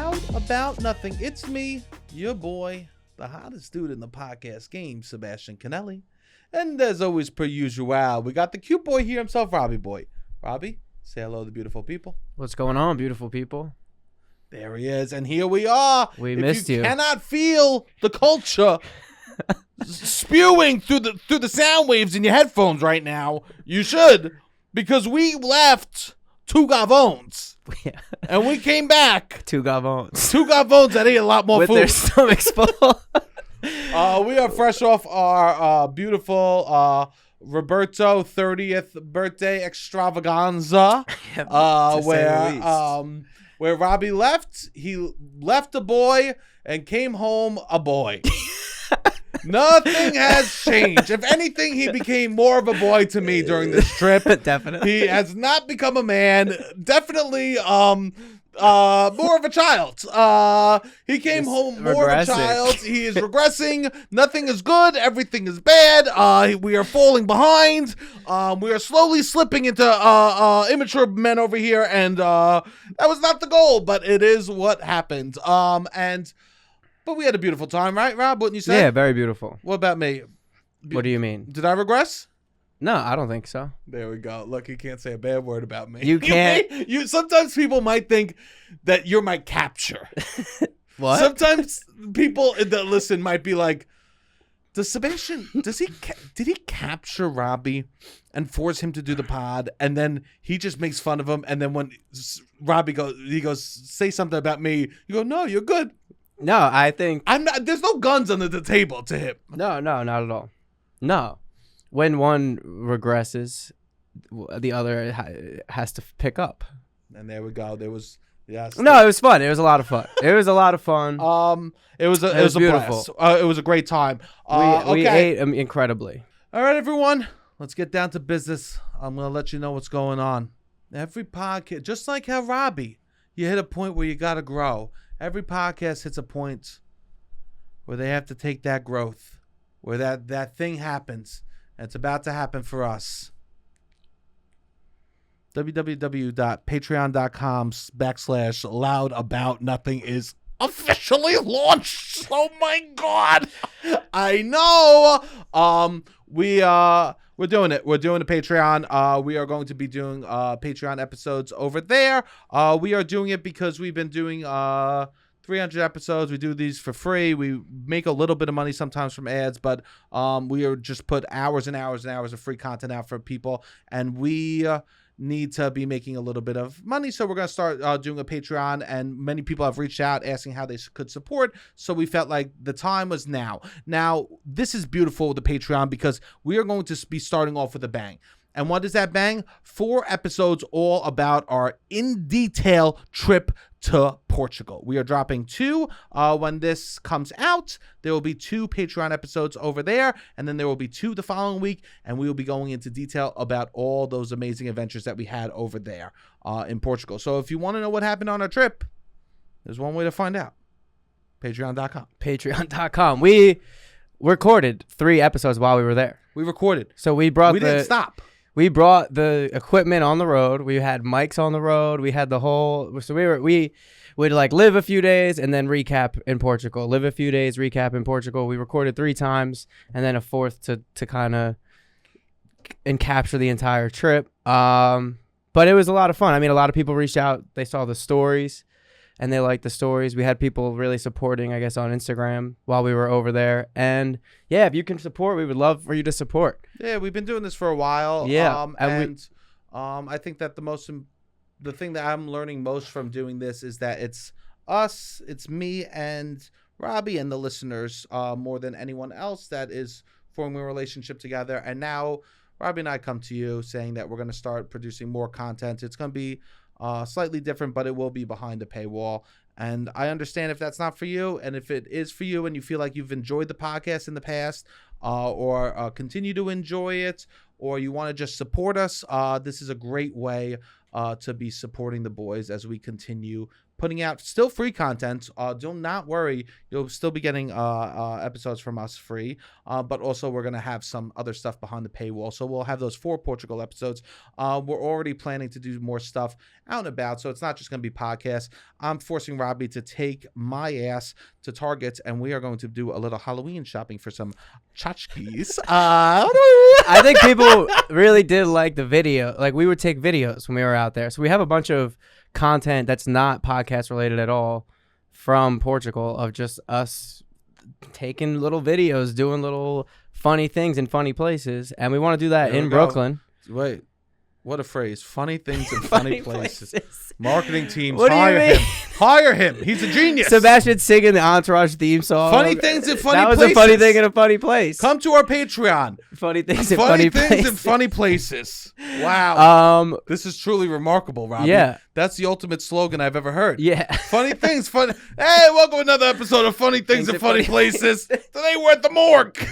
Loud About Nothing. It's me, your boy, the hottest dude in the podcast game, Sebastian Conelli. And as always, per usual, we got the cute boy here himself, Robbie boy. Robbie, say hello to the beautiful people. What's going on, beautiful people? There he is, and here we are. We missed you. If you cannot feel the culture spewing through the sound waves in your headphones right now, you should, because we left two gavones. Yeah. And we came back. Two gavones. Two gavones that ate a lot more with food. Their stomachs full. We are fresh off our beautiful Roberto 30th birthday extravaganza. Where Robbie left. He left a boy and came home a boy. Nothing has changed. If anything, he became more of a boy to me during this trip. Definitely. He has not become a man. Definitely more of a child. He came home more of a child. He is regressing. Nothing is good. Everything is bad. We are falling behind. We are slowly slipping into immature men over here, and that was not the goal, but it is what happened. But we had a beautiful time, right, Rob? Wouldn't you say? Yeah, very beautiful. What about me? What do you mean? Did I regress? No, I don't think so. There we go. Look, you can't say a bad word about me. You can't. Sometimes people might think that you're my capture. What? Sometimes people that listen might be like, did he capture Robbie and force him to do the pod, and then he just makes fun of him, and then when Robbie goes say something about me, you go, no, you're good. No, I think I'm not. There's no guns under the table to him. No, not at all. No. When one regresses, the other has to pick up. And there we go. There was No, it was fun. It was a lot of fun. It was beautiful. It was a great time. We ate incredibly. All right, everyone. Let's get down to business. I'm gonna let you know what's going on. Every podcast, just like how Robbie, you hit a point where you gotta grow. Every podcast hits a point where they have to take that growth, where that thing happens. And it's about to happen for us. www.patreon.com/loudaboutnothing is officially launched. Oh my God. I know. We're doing it. We're doing a Patreon. We are going to be doing Patreon episodes over there. We are doing it because we've been doing 300 episodes. We do these for free. We make a little bit of money sometimes from ads, but we are just put hours and hours and hours of free content out for people, and we need to be making a little bit of money. So we're going to start doing a Patreon, and many people have reached out asking how they could support. So we felt like the time was now. Now, this is beautiful with the Patreon because we are going to be starting off with a bang. And what is that bang? 4 episodes all about our in-detail trip to Portugal. We are dropping 2 when this comes out. There will be 2 Patreon episodes over there, and then there will be 2 the following week, and we will be going into detail about all those amazing adventures that we had over there in Portugal. So if you want to know what happened on our trip, there's one way to find out. Patreon.com. Patreon.com. We recorded 3 episodes while we were there. We recorded. So we didn't stop. We brought the equipment on the road. We had mics on the road. We had the whole. So we would like live a few days and then recap in Portugal. Live a few days, recap in Portugal. We recorded 3 times and then a 4th to kind of and capture the entire trip. But it was a lot of fun. I mean, a lot of people reached out. They saw the stories and they liked the stories. We had people really supporting, I guess, on Instagram while we were over there. And yeah, if you can support, we would love for you to support. Yeah, we've been doing this for a while. Yeah, I think that the thing that I'm learning most from doing this is that it's us, it's me and Robbie and the listeners more than anyone else that is forming a relationship together. And now Robbie and I come to you saying that we're going to start producing more content. It's going to be slightly different, but it will be behind a paywall. And I understand if that's not for you, and if it is for you and you feel like you've enjoyed the podcast in the past or continue to enjoy it, or you want to just support us, this is a great way to be supporting the boys as we continue putting out still free content. Do not worry, you'll still be getting episodes from us free. But also we're gonna have some other stuff behind the paywall. So we'll have those 4 Portugal episodes. We're already planning to do more stuff out and about, so it's not just gonna be podcasts. I'm forcing Robbie to take my ass to Target, and we are going to do a little Halloween shopping for some tchotchkes. I think people really did like the video. Like, we would take videos when we were out there. So we have a bunch of content that's not podcast related at all from Portugal of just us taking little videos, doing little funny things in funny places. And we want to do that in Brooklyn. Wait. What a phrase. Funny things in funny places. Marketing teams, What do you hire mean? him. Hire him. He's a genius. Sebastian singing the Entourage theme song. Funny things in funny that was places. a funny thing in a funny place. Come to our Patreon. Funny things in Funny funny things places. in funny places. Wow. This is truly remarkable, Robbie. Yeah. That's the ultimate slogan I've ever heard. Yeah. Funny things, funny. Hey, welcome to another episode of Funny Things in Funny Places. Today we're at the morgue.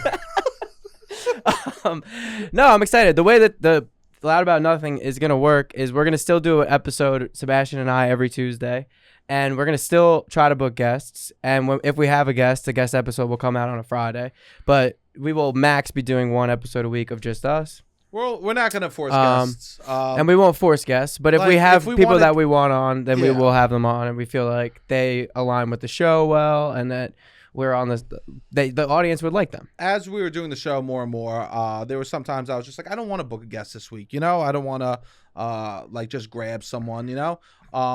No, I'm excited. The way that the Loud About Nothing is going to work is we're going to still do an episode, Sebastian and I, every Tuesday. And we're going to still try to book guests. And if we have a guest, the guest episode will come out on a Friday. But we will max be doing 1 episode a week of just us. We're not going to force guests. And we won't force guests. But if we have people that we want on, then we will have them on. And we feel like they align with the show well and that we're on this, the audience would like them. As we were doing the show more and more, there were sometimes I was just like, I don't want to book a guest this week. You know, I don't want to like just grab someone, you know.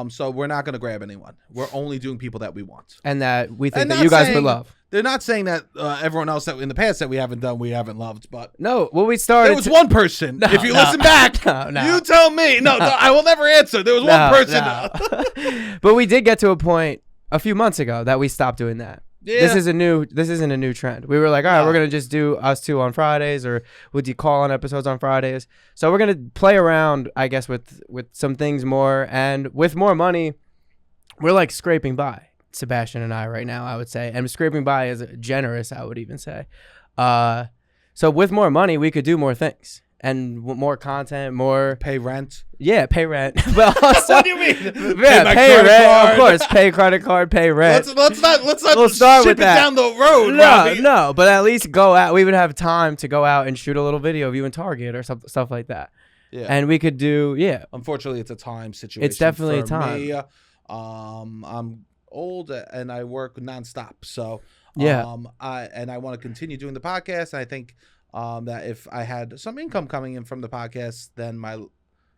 So we're not going to grab anyone. We're only doing people that we want. And that we think that you guys would love. They're not saying that everyone else that in the past that we haven't done, we haven't loved. But no, well, we started. There was one person. No, if you listen back, you tell me. No, I will never answer. There was one person. But we did get to a point a few months ago that we stopped doing that. Yeah. This isn't a new trend. We were like, all right, we're going to just do us 2 on Fridays, or would you call on episodes on Fridays? So we're going to play around, I guess, with some things more, and with more money, we're like scraping by, Sebastian and I right now, I would say. And scraping by is generous, I would even say. So with more money, we could do more things. And more content, more pay rent. Yeah, pay rent. Well, also, what do you mean? Yeah, pay rent. Card. Of course, pay credit card, pay rent. Let's not we'll start with that down the road. Robbie. No, but at least go out. We would have time to go out and shoot a little video of you in Target or stuff like that. Yeah, and we could do Unfortunately, it's a time situation. It's definitely for a time. Me. I'm old and I work nonstop, so I want to continue doing the podcast. And I think. That if I had some income coming in from the podcast, then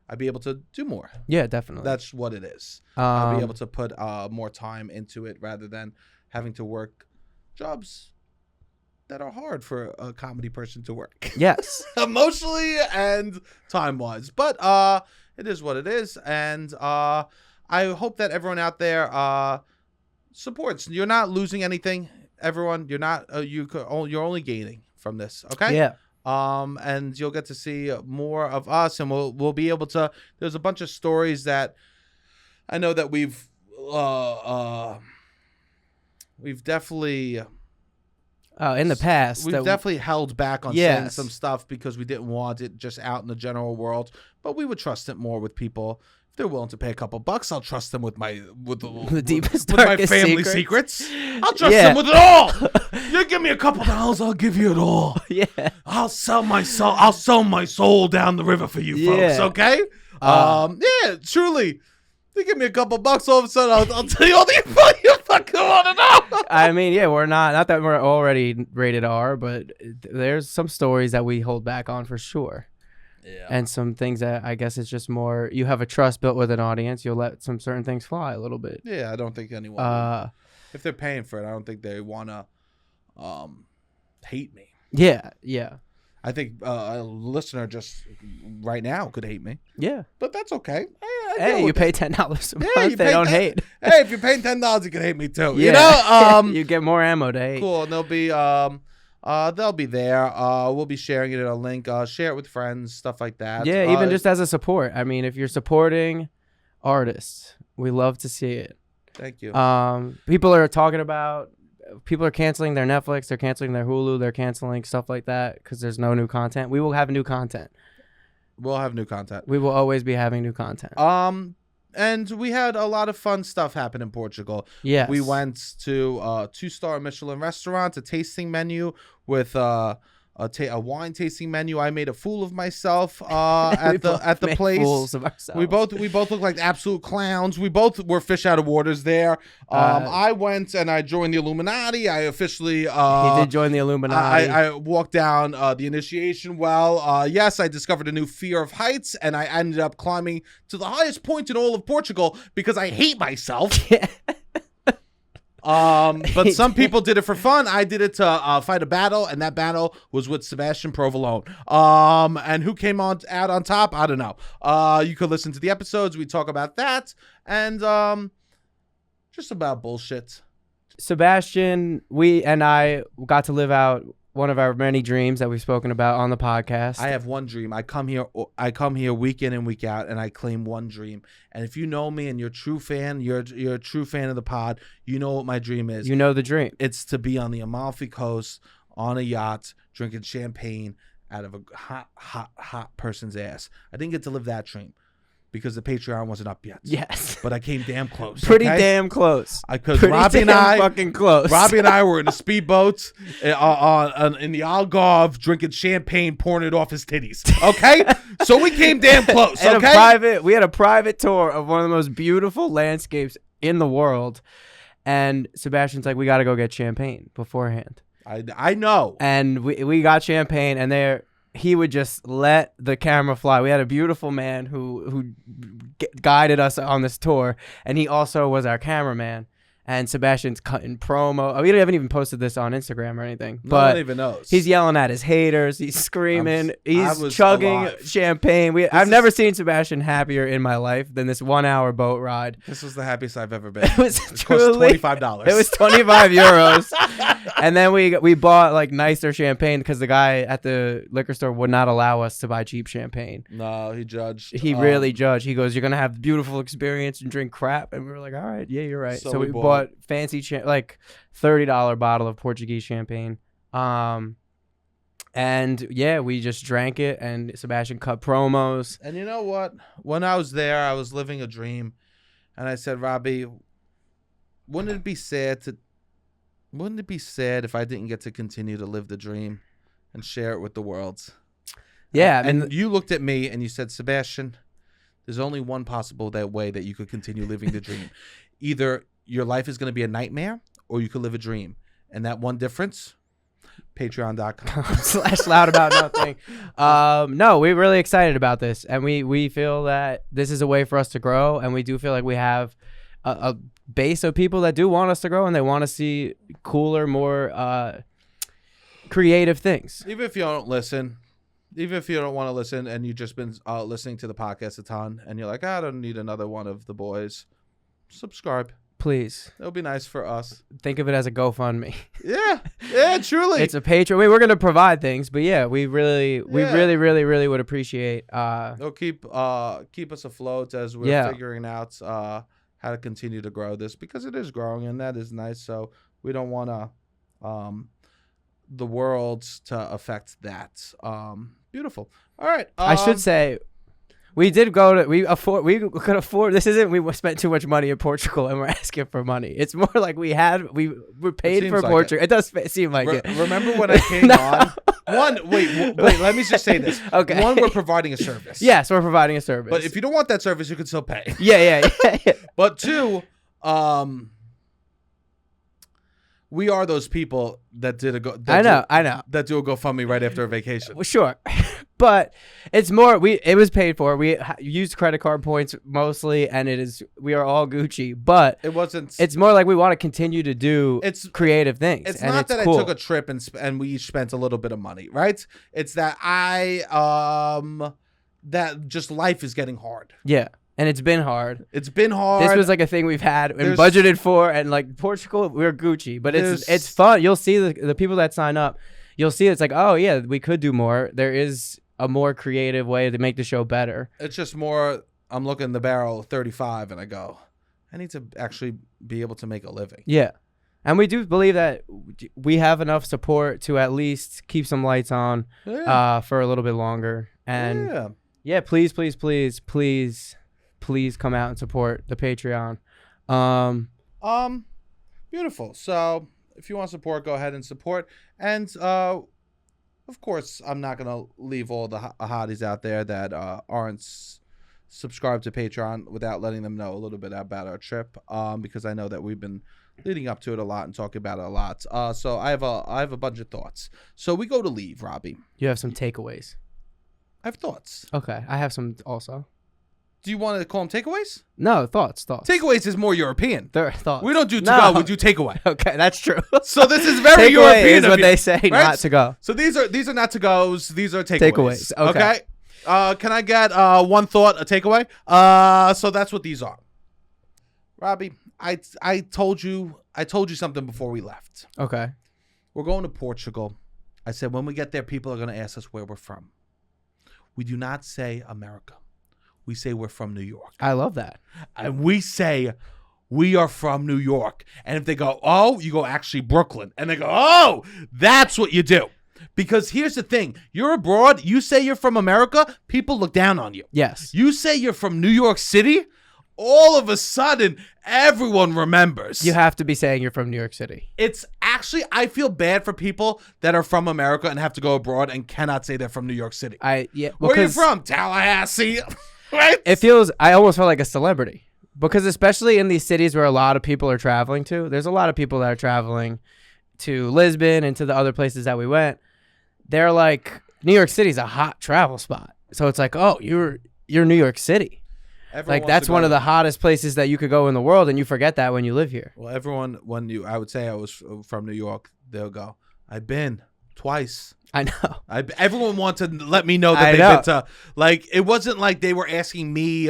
I'd be able to do more. Yeah, definitely. That's what it is. I'll be able to put more time into it rather than having to work jobs that are hard for a comedy person to work. Yes. Emotionally and time-wise. But it is what it is. And I hope that everyone out there supports. You're not losing anything, everyone. You're not. You're only gaining from this, okay? Yeah. And you'll get to see more of us, and we'll be able to. There's a bunch of stories that I know that we've definitely in the past we've definitely held back on saying some stuff because we didn't want it just out in the general world, but we would trust it more with people. If they're willing to pay a couple bucks, I'll trust them with the deepest, with my family secrets. I'll trust them with it all. You give me a couple dollars, I'll give you it all. Yeah, I'll sell my soul. I'll sell my soul down the river for you folks. Okay. Yeah, truly. You give me a couple bucks, all of a sudden I'll tell you all the info you fucking want to know. I mean, yeah, we're not that we're already rated R, but there's some stories that we hold back on for sure. Yeah. And some things that I guess it's just more you have a trust built with an audience, you'll let some certain things fly a little bit. Yeah, I don't think anyone if they're paying for it, I don't think they want to hate me. Yeah, yeah. I think a listener just right now could hate me. Yeah. But that's okay. Hey, you pay $10 a month, they don't hate. Hey, if you're paying $10, you can hate me too. Yeah. You know? You get more ammo to hate. Cool. And they'll be there. We'll be sharing it in a link. Share it with friends, stuff like that. Yeah, even just as a support. I mean, if you're supporting artists, we love to see it. Thank you. People are canceling their Netflix, they're canceling their Hulu, they're canceling stuff like that because there's no new content. We will have new content. We'll have new content. We will always be having new content. And we had a lot of fun stuff happen in Portugal. Yes. We went to a 2-star Michelin restaurant, a tasting menu with a wine tasting menu. I made a fool of myself at the place. Fools of ourselves. We both looked like absolute clowns. We both were fish out of waters there. I went and I joined the Illuminati. I officially he did join the Illuminati. I walked down the initiation well. Yes, I discovered a new fear of heights, and I ended up climbing to the highest point in all of Portugal because I hate myself. But some people did it for fun. I did it to fight a battle, and that battle was with Sebastian Provolone. And who came out on top? I don't know. You could listen to the episodes. We talk about that and just about bullshit. Sebastian, we and I got to live out one of our many dreams that we've spoken about on the podcast. I have one dream. I come here week in and week out, and I claim one dream. And if you know me and you're a true fan, you're a true fan of the pod, you know what my dream is. You know the dream. It's to be on the Amalfi Coast on a yacht drinking champagne out of a hot person's ass. I didn't get to live that dream because the Patreon wasn't up yet. Yes. But I came damn close. Pretty damn close. Because Robbie and I fucking close. Robbie and I were in a speedboat in the Algarve drinking champagne, pouring it off his titties. Okay? So we came damn close. Okay? We had a private tour of one of the most beautiful landscapes in the world. And Sebastian's like, we got to go get champagne beforehand. I know. And we got champagne, and he would just let the camera fly. We had a beautiful man who guided us on this tour, and he also was our cameraman. And Sebastian's cutting promo. We haven't even posted this on Instagram or anything. No but one even knows. He's yelling at his haters. He's screaming. He's chugging alive. champagne. I've never seen Sebastian happier in my life than this 1 hour boat ride. This was the happiest I've ever been. It was truly $25. It was 25 euros. And then we bought like nicer champagne because the guy at the liquor store would not allow us to buy cheap champagne. No, he judged. He really judged. He goes, "You're gonna have a beautiful experience and drink crap." And we were like, "All right, yeah, you're right." So we bought fancy like $30 bottle of Portuguese champagne. And yeah, we just drank it, and Sebastian cut promos. And you know what? When I was there, I was living a dream, and I said, Robbie, wouldn't it be sad if I didn't get to continue to live the dream and share it with the world? Yeah. And you looked at me and you said, Sebastian, there's only one possible way that you could continue living the dream. Either your life is going to be a nightmare or you could live a dream. And that one difference, patreon.com/loud about nothing. No, we're really excited about this. And we feel that this is a way for us to grow. And we do feel like we have a base of people that do want us to grow, and they want to see cooler, more creative things. Even if you don't listen, even if you don't want to listen and you've just been listening to the podcast a ton and you're like, I don't need another one of the boys, subscribe. Please. It'll be nice for us. Think of it as a GoFundMe. Yeah, truly. It's a Patreon. I mean, we're going to provide things, but yeah, we really would appreciate. It'll keep us afloat as we're figuring out how to continue to grow this, because it is growing and that is nice. So we don't want the world to affect that. Beautiful. All right. I should say, we could afford. This isn't we spent too much money in Portugal and we're asking for money. It's more like we were paid for Portugal. It does seem like it. Remember when I came on? Wait. Let me just say this. Okay. One, we're providing a service. Yes, we're providing a service. But if you don't want that service, you can still pay. Yeah. But two, we are those people that did I know. That do a GoFundMe right after a vacation. Well, sure. But it's more, it was paid for. We used credit card points mostly, and we are all Gucci. But it's more like we want to continue to do creative things. It's not that cool. I took a trip and we each spent a little bit of money, right? It's that that just life is getting hard. Yeah. And it's been hard. This was like a thing we've had and budgeted for, and like Portugal, we're Gucci. But it's fun. You'll see the people that sign up. You'll see it's like, oh yeah, we could do more. There is a more creative way to make the show better. It's just more, I'm looking in the barrel 35 and I go, I need to actually be able to make a living. Yeah. And we do believe that we have enough support to at least keep some lights on for a little bit longer. And yeah, please please come out and support the Patreon. Beautiful. So if you want to support, go ahead and support. And of course, I'm not gonna leave all the hotties out there that aren't subscribed to Patreon without letting them know a little bit about our trip. Because I know that we've been leading up to it a lot and talking about it a lot. So I have a bunch of thoughts. So we go to leave, Robbie. You have some takeaways. I have thoughts. Okay, I have some also. Do you want to call them takeaways? No, thoughts. Takeaways is more European. They're thoughts. We don't do to go, we do takeaway. Okay, that's true. So this is very takeaway European is what you, they say, right? not to go. So these are not to goes. These are takeaways. Okay. Can I get one thought, a takeaway? So that's what these are. Robbie, I told you something before we left. Okay. We're going to Portugal. I said when we get there, people are going to ask us where we're from. We do not say America. We say we're from New York. I love that. And we say we are from New York. And if they go, oh, you go actually Brooklyn. And they go, oh, that's what you do. Because here's the thing. You're abroad. You say you're from America. People look down on you. Yes. You say you're from New York City. All of a sudden, everyone remembers. You have to be saying you're from New York City. It's actually, I feel bad for people that are from America and have to go abroad and cannot say they're from New York City. Where are you from? Tallahassee. Right? I almost feel like a celebrity. Because especially in these cities where a lot of people are traveling to, there's a lot of people that are traveling to Lisbon and to the other places that we went. They're like, New York City's a hot travel spot. So it's like, oh, you're New York City. Like that's one of the hottest places that you could go in the world, and you forget that when you live here. Well, everyone, I would say I was from New York, they'll go, I've been twice. I know. Everyone wants to let me know that they've been to, like, it wasn't like they were asking me,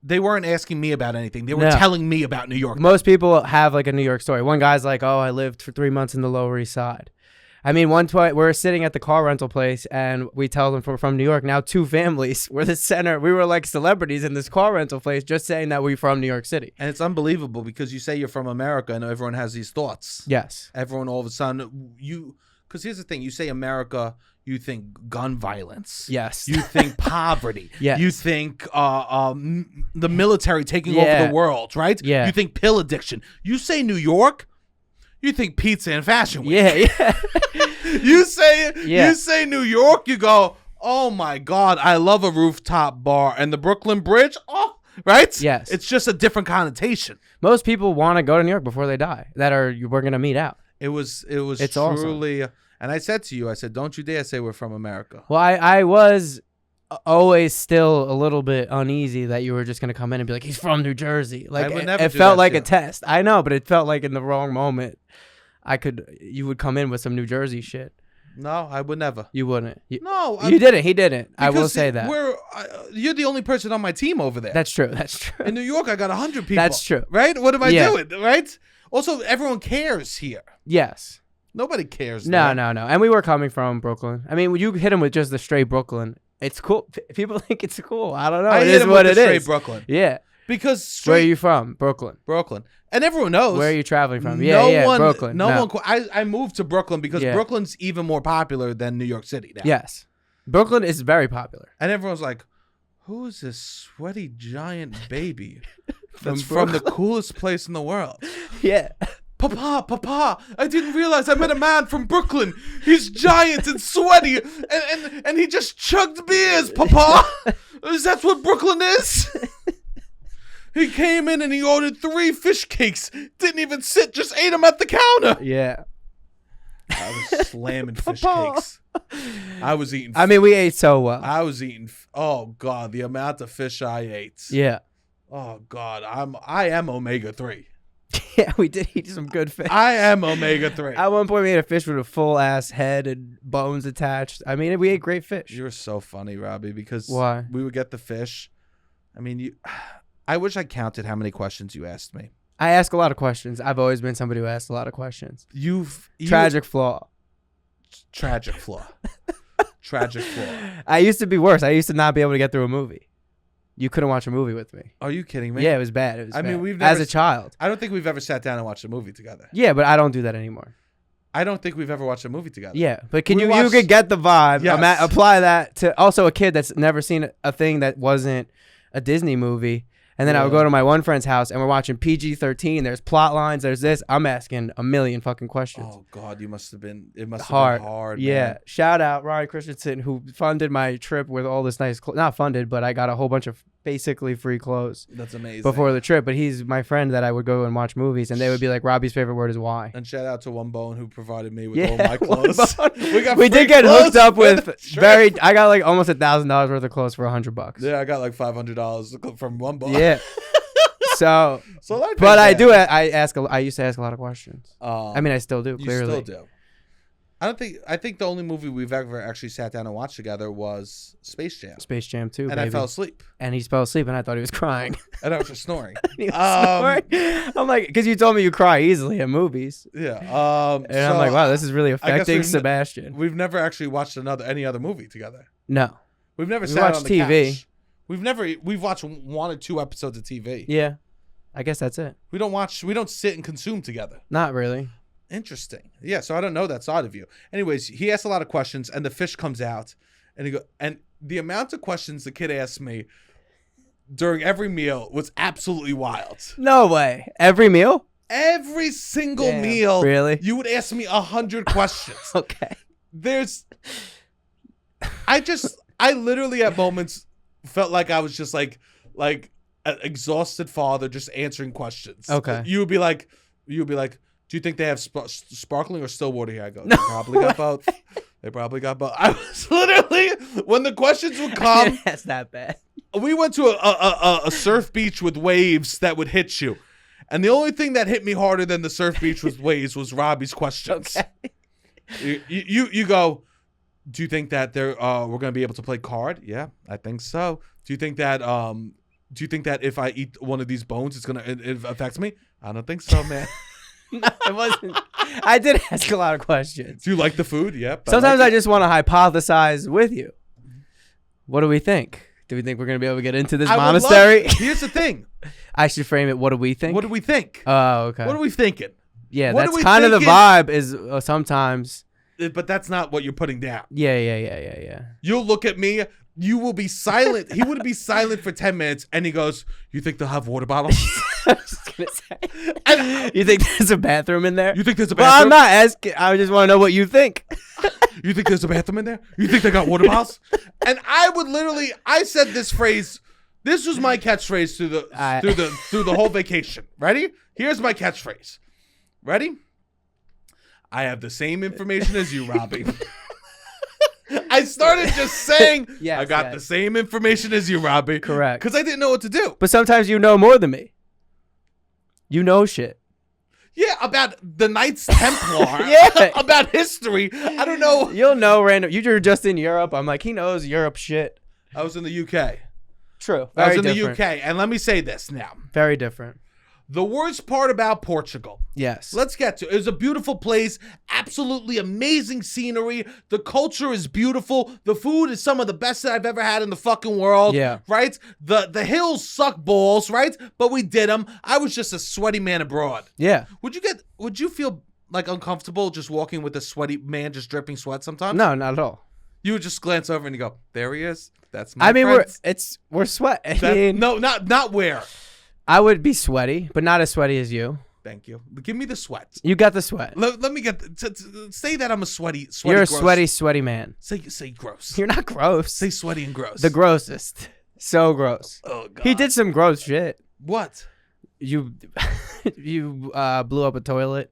they weren't asking me about anything. They were telling me about New York. Most people have like a New York story. One guy's like, oh, I lived for 3 months in the Lower East Side. I mean, we're sitting at the car rental place and we tell them we're from New York. Now 2 families. We're the center. We were like celebrities in this car rental place just saying that we're from New York City. And it's unbelievable because you say you're from America and everyone has these thoughts. Yes. Everyone all of a sudden, because here's the thing. You say America, you think gun violence. Yes. You think poverty. Yes. You think the military taking over the world, right? Yeah. You think pill addiction. You say New York, you think pizza and fashion week. Yeah. You say New York, you go, oh my God, I love a rooftop bar and the Brooklyn Bridge. Oh, right? Yes. It's just a different connotation. Most people want to go to New York before they die. We're gonna meet out. It's truly awesome. And I said to you, I said, don't you dare say we're from America. Well, I was always still a little bit uneasy that you were just gonna come in and be like, he's from New Jersey. Like it felt like a test. I know, but it felt like in the wrong moment. You would come in with some New Jersey shit. No, I would never. You wouldn't. You didn't. He didn't. I will say that. You're the only person on my team over there. That's true. In New York, I got 100 people. That's true. Right? What am I doing? Right? Also, everyone cares here. Yes. Nobody cares. No. And we were coming from Brooklyn. I mean, you hit him with just the straight Brooklyn. It's cool. People think it's cool. I don't know. It is what it is. Straight Brooklyn. Yeah. Because where are you from? Brooklyn. And everyone knows. Where are you traveling from? Brooklyn. No one. I moved to Brooklyn because Brooklyn's even more popular than New York City now. Yes. Brooklyn is very popular. And everyone's like, who is this sweaty giant baby that's from the coolest place in the world? Yeah. Papa, I didn't realize I met a man from Brooklyn. He's giant and sweaty, and he just chugged beers, Papa. Is that what Brooklyn is? He came in and he ordered 3 fish cakes. Didn't even sit, just ate them at the counter. Yeah. I was slamming fish cakes. I was eating. I mean, we ate so well. I was eating. Oh God, the amount of fish I ate. Yeah. Oh God, I am omega-3. Yeah, we did eat some good fish. I am omega-3. At one point, we ate a fish with a full ass head and bones attached. I mean, we ate great fish. You're so funny, Robbie. Because why? We would get the fish. I mean, I wish I counted how many questions you asked me. I ask a lot of questions. I've always been somebody who asks a lot of questions. Tragic flaw. Tragic flaw. Tragic flaw. I used to be worse. I used to not be able to get through a movie. You couldn't watch a movie with me. Are you kidding me? Yeah, it was bad. I mean, we've never, as a child. I don't think we've ever sat down and watched a movie together. Yeah, but I don't do that anymore. I don't think we've ever watched a movie together. Yeah, but can We you watched- could get the vibe. Yes. Apply that to also a kid that's never seen a thing that wasn't a Disney movie. And then I would Yeah. go to my one friend's house and we're watching PG-13. There's plot lines. There's this. I'm asking a million fucking questions. Oh God, it must have been Hard. hard. Yeah. Man. Shout out Ryan Christensen, who funded my trip with all this nice not funded, but I got a whole bunch of basically free clothes That's amazing. before the trip. But he's my friend that I would go and watch movies, and they would be like, Robbie's favorite word is why. And shout out to One Bone who provided me with Yeah, all my One clothes. Bone. We did free get clothes hooked up for with the trip. I got like almost $1,000 worth of clothes for $100. Yeah, I got like $500 from One Bone. Yeah. So, So that but I do. I used to ask a lot of questions. Um, I mean, I still do. you Clearly, still do. I think the only movie we've ever actually sat down and watched together was Space Jam. Space Jam 2, And baby. I fell asleep. And he fell asleep, and I thought he was crying. And I was just snoring. He was snoring. I'm like, because you told me you cry easily at movies, Yeah. and I'm like, wow, this is really affecting we've Sebastian. We've never actually watched any other movie together. No. We've never We sat watched on the TV. couch. We've watched 1 or 2 episodes of TV. Yeah. I guess that's it. We don't sit and consume together. Not really. Interesting. Yeah, so I don't know that side of you. Anyways, he asked a lot of questions, and the fish comes out, and the amount of questions the kid asked me during every meal was absolutely wild. No way. Every meal? Every single Damn, meal, really? you would ask me 100 questions. Okay. I literally at moments felt like I was just like an exhausted father just answering questions. Okay. You would be like, do you think they have sparkling or still water here? I go, they probably got both. They probably got both. I was literally, when the questions would come, That's that bad. we went to a surf beach with waves that would hit you. And the only thing that hit me harder than the surf beach with waves was Robbie's questions. Okay. You go, do you think that we're going to be able to play card? Yeah, I think so. Do you think that if I eat one of these bones, it affects me? I don't think so, man. No, it wasn't. I did ask a lot of questions. Do you like the food? Yep. Sometimes like I just want to hypothesize with you. What do we think? Do we think we're going to be able to get into this monastery? Here's the thing. I should frame it. What do we think? What do we think? Oh, okay. What are we thinking? Yeah, what are that's we kind of the thinking? vibe is sometimes. But that's not what you're putting down. Yeah. You'll look at me. You will be silent. He would be silent for 10 minutes, and he goes, "You think they'll have water bottles? I was just going to say. You think there's a bathroom in there? You think there's a Well, bathroom? I'm not asking. I just want to know what you think. You think there's a bathroom in there? You think they got water bottles?" And I said this phrase. This was my catchphrase through the whole vacation. Ready? Here's my catchphrase. Ready? I have the same information as you, Robbie. I started just saying, Yes, I got the same information as you, Robbie. Correct. Because I didn't know what to do. But sometimes you know more than me. You know shit. Yeah, about the Knights Templar. Yeah. About history. I don't know. You'll know random. You were just in Europe. I'm like, he knows Europe shit. I was in the UK. True. I was in different. the UK. And let me say this now. Very different. The worst part about Portugal. Yes. Let's get to it. It's a beautiful place. Absolutely amazing scenery. The culture is beautiful. The food is some of the best that I've ever had in the fucking world. Yeah. Right? The hills suck balls, right? But we did them. I was just a sweaty man abroad. Yeah. Would you feel like uncomfortable just walking with a sweaty man just dripping sweat sometimes? No, not at all. You would just glance over and you go, "There he is. That's my I mean, friend." we're sweat. I mean, No, not where. I would be sweaty, but not as sweaty as you. Thank you. Give me the sweat. You got the sweat. Let me get say that I'm a sweaty. You're a gross. sweaty man. Say gross. You're not gross. Say sweaty and gross. The grossest. So gross. Oh God. He did some gross shit. What? You blew up a toilet.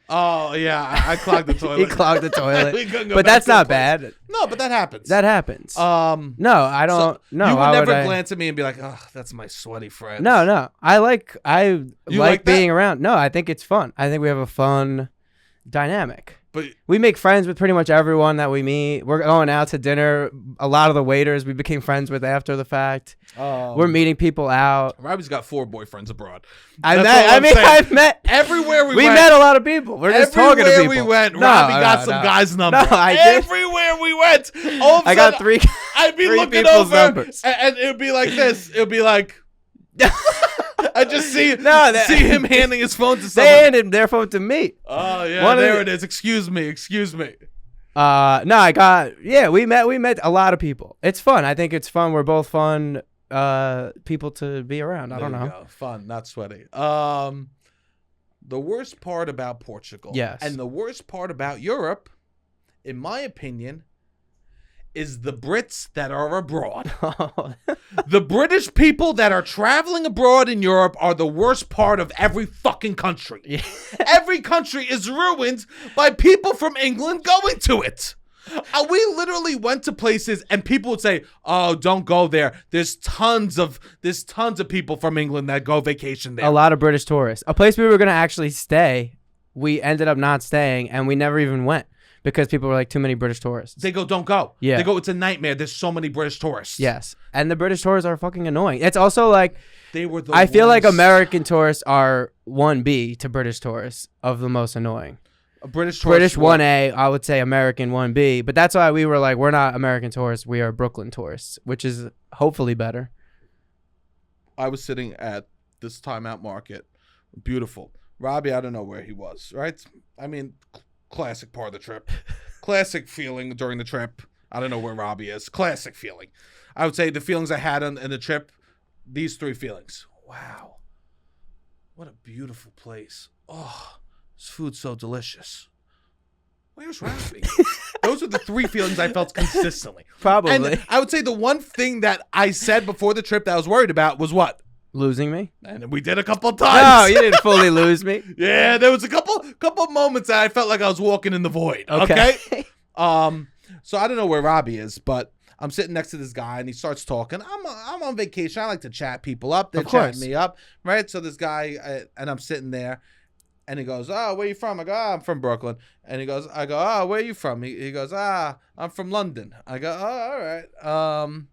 Oh yeah, I clogged the toilet. He clogged the toilet. We couldn't go But back that's to the not place. bad. No, but that happens. That happens. No, I don't. No, you would why never I? glance at me and be like, "Oh, that's my sweaty friend." No. I like like being that? around. No, I think it's fun. I think we have a fun dynamic. But We make friends with pretty much everyone that we meet. We're going out to dinner. A lot of the waiters we became friends with after the fact. We're meeting people out. Robbie's got 4 boyfriends abroad. I That's met. all I I'm mean, saying. I've met. Everywhere we We went. met a lot of people. We're just talking to Everywhere people. we went, No, Robbie got no, some no. guy's number. No, I did. Everywhere we went, all of a I got sudden, 3. I'd be three looking people's over, numbers. and it would be like this. It would be like, I just see No, see him handing his phone to They someone. handed their phone to me. Oh yeah, One of there the- it is. Excuse me. No, I got we met a lot of people. It's fun. I think it's fun. We're both fun people to be around. I don't There you know. go. Fun, not sweaty. The worst part about Portugal, Yes. and the worst part about Europe, in my opinion, is the Brits that are abroad. The British people that are traveling abroad in Europe are the worst part of every fucking country. Yeah. Every country is ruined by people from England going to it. We literally went to places and people would say, "Oh, don't go there. There's tons of people from England that go vacation there." A lot of British tourists. A place we were gonna actually stay, we ended up not staying, and we never even went because people were like, too many British tourists. They go, "Don't go." Yeah. They go, "It's a nightmare. There's so many British tourists." Yes, and the British tourists are fucking annoying. It's also like They were the I feel like worst. American tourists are 1B to British tourists of the most annoying. British British tourists 1A, I would say American 1B, but that's why we were like, we're not American tourists, we are Brooklyn tourists, which is hopefully better. I was sitting at this timeout market. Beautiful. Robbie, I don't know where he was, right? I mean, classic part of the trip. Classic feeling during the trip. I don't know where Robbie is. Classic feeling. I would say the feelings I had in the trip, these three feelings. Wow. What a beautiful place. Oh, this food's so delicious. Where's Robbie? Those are the three feelings I felt consistently. Probably. And I would say the one thing that I said before the trip that I was worried about was what? Losing me? And we did a couple of times. No, you didn't fully lose me. Yeah, there was a couple moments that I felt like I was walking in the void. Okay. So I don't know where Robbie is, but I'm sitting next to this guy and he starts talking. I'm on vacation. I like to chat people up. They're Of course. chatting me up, right? So this guy and I'm sitting there, and he goes, "Oh, where you from?" I go, "Oh, I'm from Brooklyn." And I go, "Oh, where you from?" He goes, "I'm from London." I go, "Oh, all right."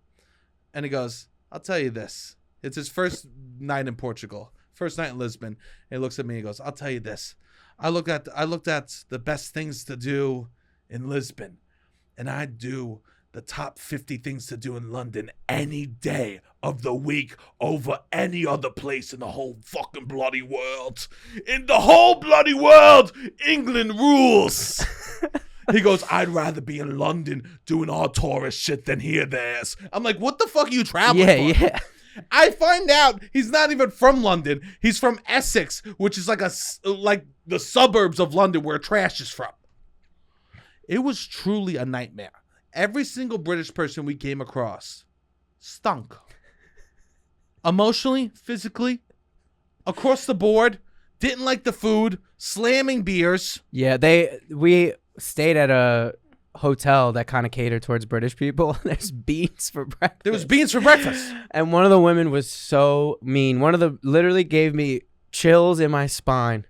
And he goes, "I'll tell you this. It's his first night in Portugal, first night in Lisbon." And he looks at me. He goes, "I'll tell you this. I looked at the best things to do in Lisbon, and I'd do the top 50 things to do in London any day of the week over any other place in the whole fucking bloody world. In the whole bloody world, England rules." He goes, "I'd rather be in London doing our tourist shit than here theirs." I'm like, what the fuck are you traveling for? Yeah. I find out he's not even from London. He's from Essex, which is like the suburbs of London where trash is from. It was truly a nightmare. Every single British person we came across stunk. Emotionally, physically, across the board, didn't like the food, slamming beers. Yeah, we stayed at a hotel that kind of catered towards British people. There's beans for breakfast. There was beans for breakfast. And one of the women was so mean. Literally gave me chills in my spine,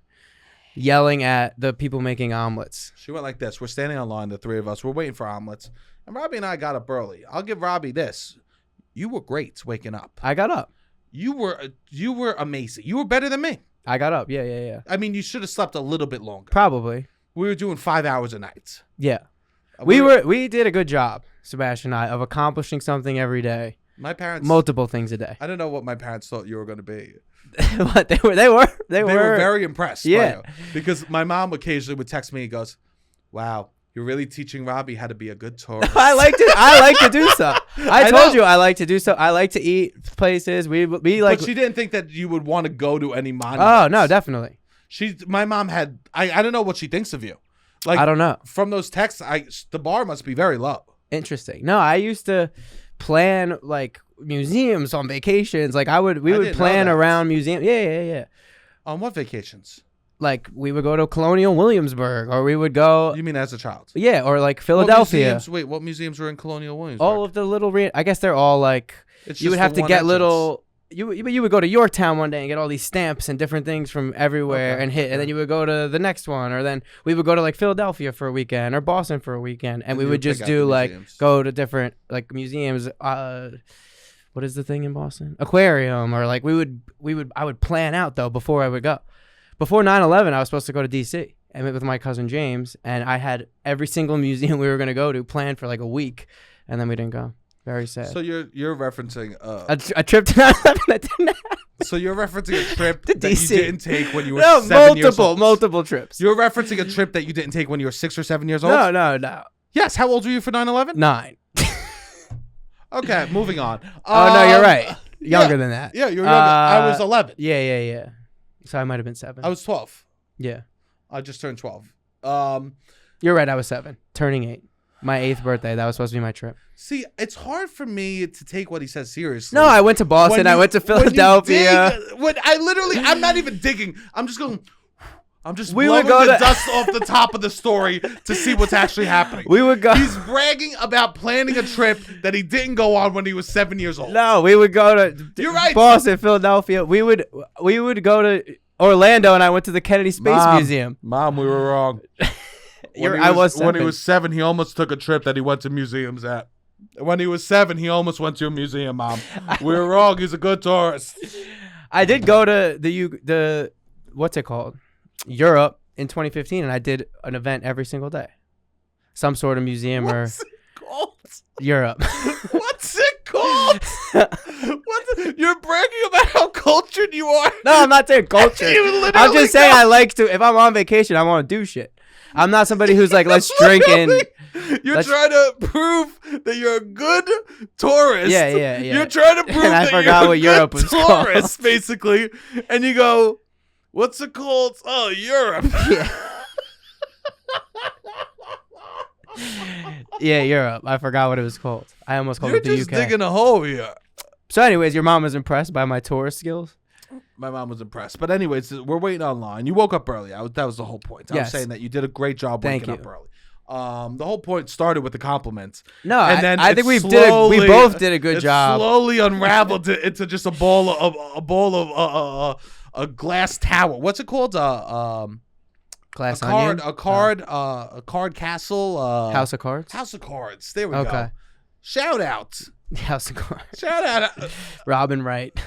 yelling at the people making omelets. She went like this. We're standing on line, the three of us. We're waiting for omelets. And Robbie and I got up early. I'll give Robbie this. You were great waking up. I got up. You were amazing. You were better than me. I got up. Yeah. I mean, you should have slept a little bit longer. Probably. We were doing 5 hours a night. Yeah. We did a good job, Sebastian and I, of accomplishing something every day. My parents, multiple things a day. I don't know what my parents thought you were going to be. But they were very impressed. Yeah. By you. Because my mom occasionally would text me and goes, "Wow, you're really teaching Robbie how to be a good tourist." I like to do so. I know. told you I like to do so. I like to eat places. We like. But she didn't think that you would want to go to any monuments. Oh no, definitely. My mom had. I don't know what she thinks of you. Like, I don't know. From those texts, the bar must be very low. Interesting. No, I used to plan like museums on vacations. Like we would plan around museums. Yeah. On what vacations? Like we would go to Colonial Williamsburg, or we would go. You mean as a child? Yeah, or like Philadelphia. What museums were in Colonial Williamsburg? All of the little. I guess they're all like. It's you would just have the to one get entrance. little. You would go to Yorktown one day and get all these stamps and different things from everywhere and hit, and then you would go to the next one, or then we would go to like Philadelphia for a weekend or Boston for a weekend, and we would just do like go to different like museums. What is the thing in Boston? Aquarium, or like I would plan out though before I would go. Before 9/11, I was supposed to go to DC. I met with my cousin James, and I had every single museum we were gonna go to planned for like a week, and then we didn't go. Very sad. So you're referencing A trip to 9/11 that didn't happen. So you're referencing a trip To that you DC. didn't take when you were 7 years old. multiple trips. You're referencing a trip that you didn't take when you were 6 or 7 years old? No. Yes. How old were you for 9/11? 9. Okay, moving on. Oh no, you're right. Younger than that. Yeah, you're younger. I was 11. Yeah. So I might have been 7. I was 12. Yeah. I just turned 12. You're right. I was 7, turning 8. My 8th birthday. That was supposed to be my trip. See, it's hard for me to take what he says seriously. No, I went to Boston. I went to Philadelphia. I'm not even digging. I'm just going. I'm just We blowing would go the to- dust off the top of the story to see what's actually happening. We would go. He's bragging about planning a trip that he didn't go on when he was 7 years old. No, we would go to You're right. Boston, Philadelphia. We would go to Orlando, and I went to the Kennedy Space Museum. Mom, we were wrong. When I was when he 7. was 7, he almost took a trip that he went to museums at. When he was 7, he almost went to a museum, Mom. We were wrong. He's a good tourist. I did go to the what's it called? Europe in 2015, and I did an event every single day. Some sort of museum What's it called? Europe. What's it called? You're bragging about how cultured you are. No, I'm not saying culture. You literally I'm just saying go- I like to. If I'm on vacation, I want to do shit. I'm not somebody who's like, let's drink and. You're trying to prove that you're a good tourist. Yeah. You're trying to prove And I that forgot you're what a Europe good was called. tourist, basically. And you go, what's it called? Oh, Europe. Yeah, Europe. I forgot what it was called. I almost called You're it the just UK. digging a hole here. So, anyways, your mom was impressed by my tourist skills. My mom was impressed. But anyways, we're waiting online. You woke up early. That was the whole point. I was Yes. saying that you did a great job Thank waking you. up early. The whole point started with the compliments. No, And then I think it we both did a good it job. Slowly unraveled into just a bowl of a glass tower. What's it called? Glass a onion. card castle. House of Cards. House of Cards. There we Okay. go. Shout out. House of Cards. Shout out. Robin Wright.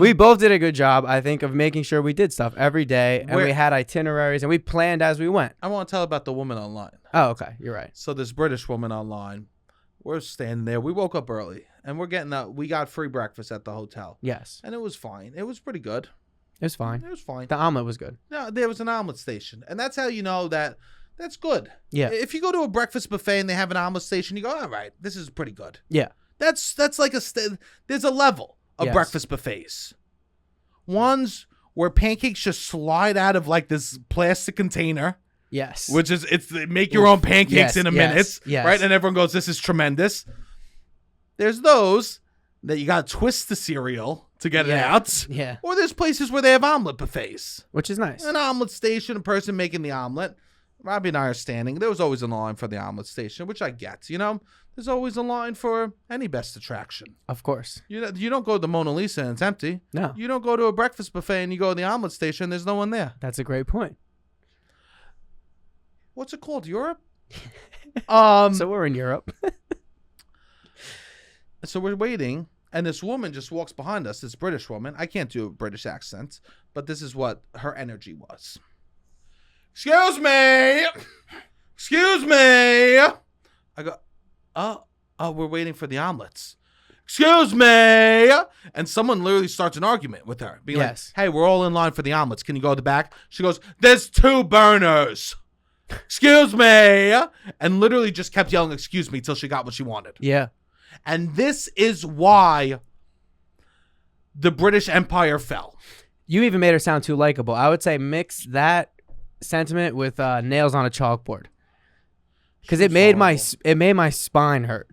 We both did a good job, I think, of making sure we did stuff every day, and we had itineraries, and we planned as we went. I want to tell about the woman online. Oh, okay, you're right. So this British woman online, we're standing there. We woke up early, and we got free breakfast at the hotel, Yes, and it was fine. It was pretty good. it was fine. It was fine. The omelet was good. No, there was an omelet station, and that's how you know that that's good. Yeah. If you go to a breakfast buffet and they have an omelet station, you go, all right, this is pretty good. Yeah. That's like there's a level of Yes. breakfast buffets. Ones where pancakes just slide out of like this plastic container, Yes. which is make your own pancakes Yes, in a yes, minute, yes. right? And everyone goes, this is tremendous. There's those that you got to twist the cereal to get it Yeah. out. Yeah. Or there's places where they have omelet buffets. Which is nice. An omelet station, a person making the omelet. Robbie and I are standing. There was always a line for the omelet station, which I get. You know, there's always a line for any best attraction. Of course. You don't go to the Mona Lisa and it's empty. No. You don't go to a breakfast buffet and you go to the omelet station. There's no one there. That's a great point. What's it called? Europe? So we're in Europe. So we're waiting, and this woman just walks behind us. This British woman. I can't do a British accent, but this is what her energy was. Excuse me. Excuse me. I go, we're waiting for the omelets. Excuse me. And someone literally starts an argument with her, being Yes. like, hey, we're all in line for the omelets. Can you go to the back? She goes, there's 2 burners. Excuse me. And literally just kept yelling, excuse me, till she got what she wanted. Yeah. And this is why the British Empire fell. You even made her sound too likable. I would say mix that sentiment with nails on a chalkboard, because it made my spine hurt.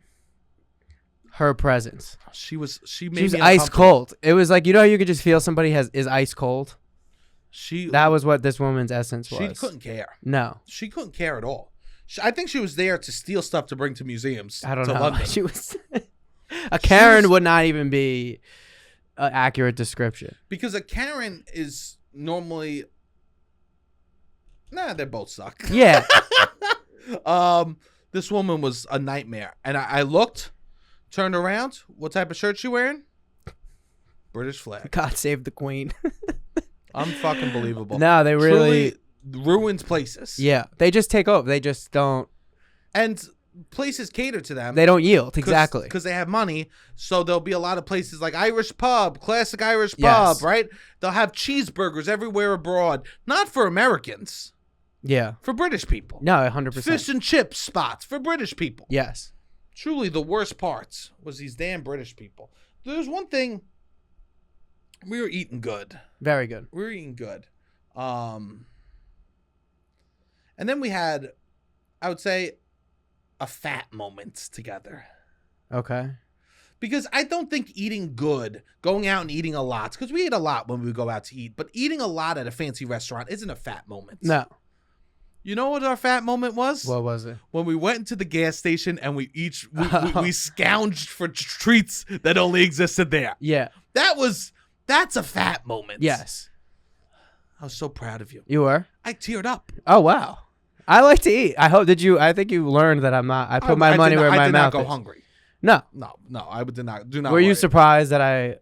Her presence. She was She was me ice uncomfortable. cold. It was like, you know how you could just feel somebody is ice cold. She That was what this woman's essence was. she couldn't care. No, She couldn't care at all. I think she was there to steal stuff to bring to museums. I don't to know. London. She was a Karen was- would not even be an accurate description. Because a Karen is normally. Nah, they both suck. Yeah. This woman was a nightmare, and I looked, turned around. What type of shirt she wearing? British flag. God save the queen. Unfucking believable. No, they really. Truly ruins places. Yeah, they just take over. They just don't. And places cater to them. They don't yield. Exactly. Because they have money. So there'll be a lot of places like Irish pub, classic Irish pub, Yes. right? They'll have cheeseburgers everywhere abroad. Not for Americans. Yeah. For British people. No, 100%. Fish and chip spots for British people. Yes. Truly the worst parts was these damn British people. There's one thing. We were eating good. Very good. We were eating good. And then we had, I would say, a fat moment together. Okay. Because I don't think eating good, going out and eating a lot, because we eat a lot when we go out to eat, but eating a lot at a fancy restaurant isn't a fat moment. No. You know what our fat moment was? What was it? When we went into the gas station and we scounged for treats that only existed there. Yeah. That's a fat moment. Yes. I was so proud of you. You were? I teared up. Oh, wow. I like to eat. I think you learned that I'm not. I put my money where my mouth is. I did not go hungry. No. No, I do not. Were you surprised that I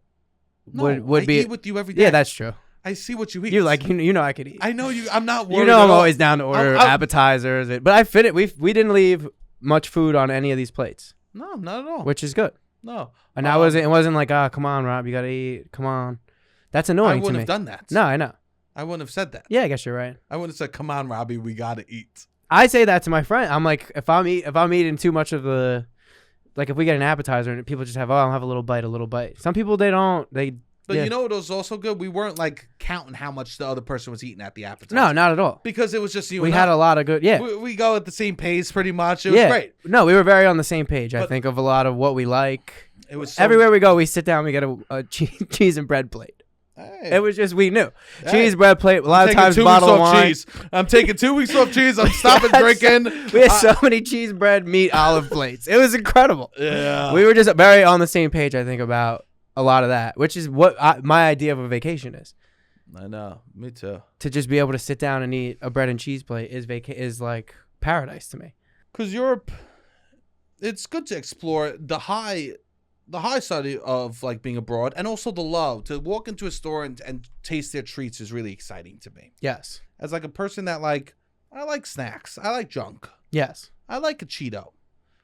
would be? I eat with you every day. Yeah, that's true. I see what you eat. You I could eat. I know you. I'm not worried. You know at I'm all. always down to order appetizers, but I fit it. We didn't leave much food on any of these plates. No, not at all. Which is good. No. And it wasn't like, come on, Rob, you gotta eat. Come on. That's annoying to me. I wouldn't have done that. No, I know. I wouldn't have said that. Yeah, I guess you're right. I wouldn't have said, "Come on, Robbie, we gotta eat." I say that to my friend. I'm like, if I'm eating too much of the, like if we get an appetizer and people just have, I'll have a little bite. Some people they don't. But you know what was also good? We weren't like counting how much the other person was eating at the appetizer. No, not at all. Because it was just you. We had a lot of good. Yeah. We go at the same pace pretty much. It was great. No, we were very on the same page. I think of a lot of what we like. It was everywhere we go, we sit down, we get a cheese and bread plate. Hey. It was just we knew Hey. cheese, bread plate. A lot of times, bottle of wine. Cheese. I'm taking 2 weeks off cheese. I'm stopping drinking. We had so many cheese, bread, meat, olive plates. It was incredible. Yeah, we were just very on the same page. I think about a lot of that, which is what my idea of a vacation is. I know, me too. To just be able to sit down and eat a bread and cheese plate is like paradise to me. Because Europe, it's good to explore the high side of like being abroad, and also the love to walk into a store and taste their treats is really exciting to me. Yes. As like a person that I like snacks, I like junk. Yes. I like a Cheeto.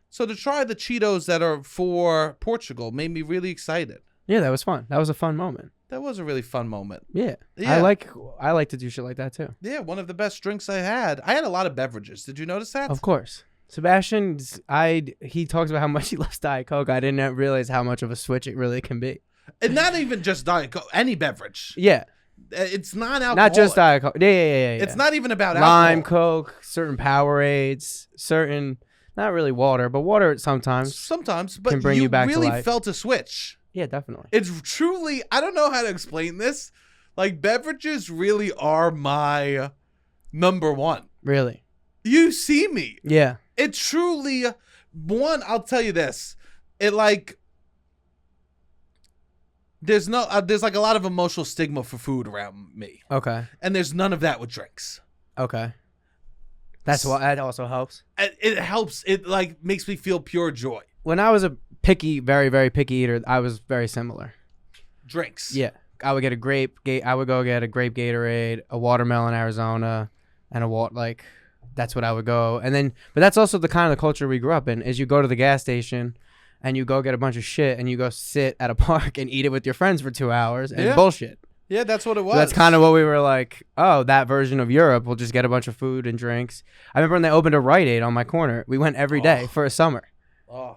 So to try the Cheetos that are for Portugal made me really excited. Yeah, that was fun. That was a fun moment. That was a really fun moment. Yeah. Yeah. I like to do shit like that too. Yeah, one of the best drinks I had. I had a lot of beverages. Did you notice that? Of course. Sebastian, he talks about how much he loves Diet Coke. I didn't realize how much of a switch it really can be. And not even just Diet Coke, any beverage. Yeah. It's non-alcoholic. Not just Diet Coke. Yeah. It's not even about lime alcohol. Coke, certain Powerades, certain, not really water, but water sometimes. Sometimes, but can bring you back to really life. felt a switch. Yeah, definitely. It's truly, I don't know how to explain this. Like, beverages really are my number one. Really? You see me. Yeah. It truly, I'll tell you this. It like, there's like a lot of emotional stigma for food around me. Okay. And there's none of that with drinks. Okay. That's why that also helps. It helps. It like makes me feel pure joy. When I was a very, very picky eater, I was very similar. Drinks. Yeah. I would get I would go get a grape Gatorade, a watermelon Arizona, and that's what I would go. And then, but that's also the kind of the culture we grew up in, is you go to the gas station and you go get a bunch of shit and you go sit at a park and eat it with your friends for 2 hours and bullshit. Yeah, that's what it was. So that's kind of what we were like, oh, that version of Europe. We'll just get a bunch of food and drinks. I remember when they opened a Rite Aid on my corner. We went every day for a summer.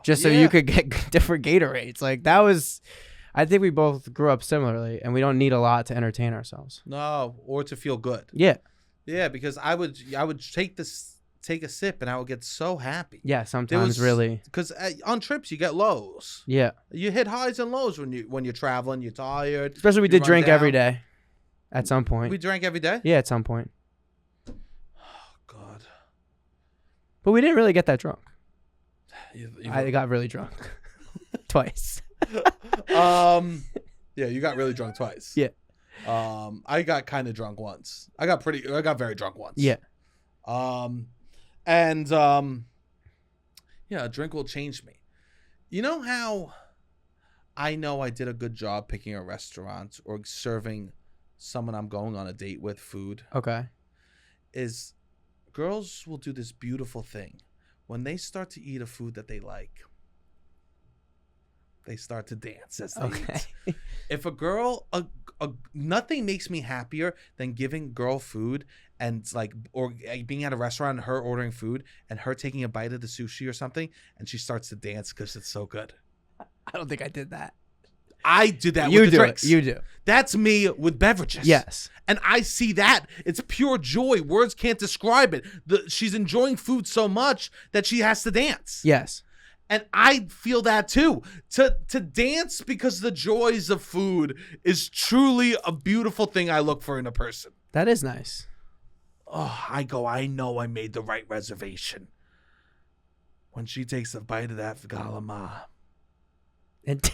Just so you could get different Gatorades. Like that was, I think we both grew up similarly, and we don't need a lot to entertain ourselves. No, or to feel good. Yeah. Yeah, because I would take a sip and I would get so happy. Yeah, sometimes really. Because on trips you get lows. Yeah. You hit highs and lows when you're traveling. You're tired. Especially we did drink every day. At some point. We drank every day? Yeah, at some point. Oh God. But we didn't really get that drunk. I got really drunk twice. Yeah, you got really drunk twice. Yeah. I got kind of drunk once. I got very drunk once. Yeah. Yeah, a drink will change me. You know how I know I did a good job picking a restaurant or serving someone I'm going on a date with food? Okay. Is girls will do this beautiful thing when they start to eat a food that they like, they start to dance as they eat. If a girl, nothing makes me happier than giving girl food and like, or being at a restaurant and her ordering food and her taking a bite of the sushi or something and she starts to dance because it's so good. I don't think I did that. I did that You with the do drinks. it. You do. That's me with beverages. Yes. And I see that. It's pure joy. Words can't describe it. She's enjoying food so much that she has to dance. Yes. And I feel that too. To dance because of the joys of food is truly a beautiful thing I look for in a person. That is nice. Oh, I know I made the right reservation. When she takes a bite of that galama. And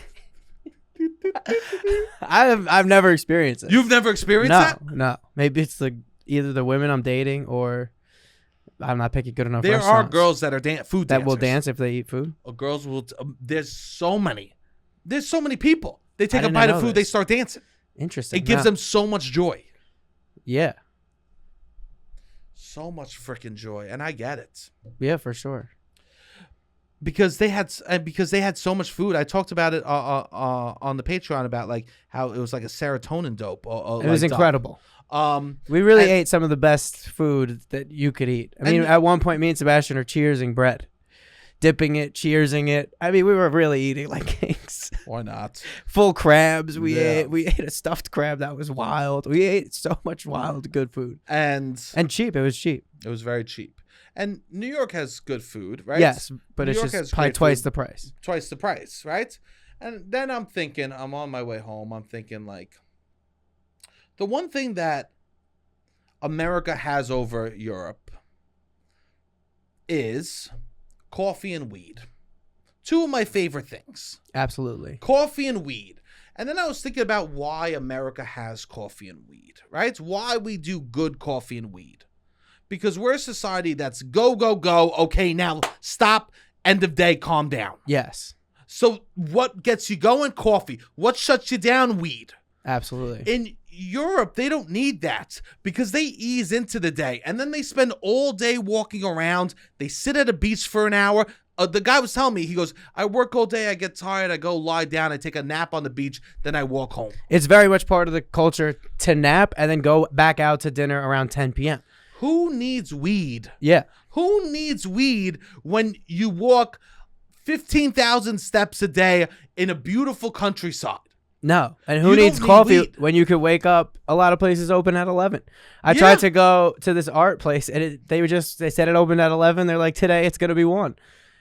I've never experienced it. You've never experienced that? No. Maybe it's either the women I'm dating or I'm not picking good enough There restaurants are girls that are food dancers. that will dance if they eat food. Girls will. There's so many people. They take a didn't bite know of food, this. they start dancing. Interesting. It gives them so much joy. Yeah. So much freaking joy, and I get it. Yeah, for sure. Because they had so much food. I talked about it on the Patreon about like how it was like a serotonin dope. It was incredible. We really ate some of the best food that you could eat. I mean, at one point, me and Sebastian are cheersing bread, dipping it, cheersing it. I mean, we were really eating like kings. Why not? Full crabs. We ate a stuffed crab that was wild. We ate so much wild, good food. And cheap. It was cheap. It was very cheap. And New York has good food, right? Yes, but New it's York just has probably great twice food. the price. Twice the price, right? And then I'm thinking, I'm on my way home. I'm thinking like, the one thing that America has over Europe is coffee and weed. Two of my favorite things. Absolutely. Coffee and weed. And then I was thinking about why America has coffee and weed, right? Why we do good coffee and weed. Because we're a society that's go, go, go. Okay, now stop. End of day. Calm down. Yes. So what gets you going? Coffee. What shuts you down? Weed. Absolutely. In Europe, they don't need that because they ease into the day. And then they spend all day walking around. They sit at a beach for an hour. The guy was telling me, he goes, I work all day. I get tired. I go lie down. I take a nap on the beach. Then I walk home. It's very much part of the culture to nap and then go back out to dinner around 10 p.m. Who needs weed? Yeah. Who needs weed when you walk 15,000 steps a day in a beautiful countryside? No. And who You needs don't need coffee weed. when you could wake up? A lot of places open at 11. I Yeah. tried to go to this art place and they said it opened at 11. They're like, today it's going to be 1.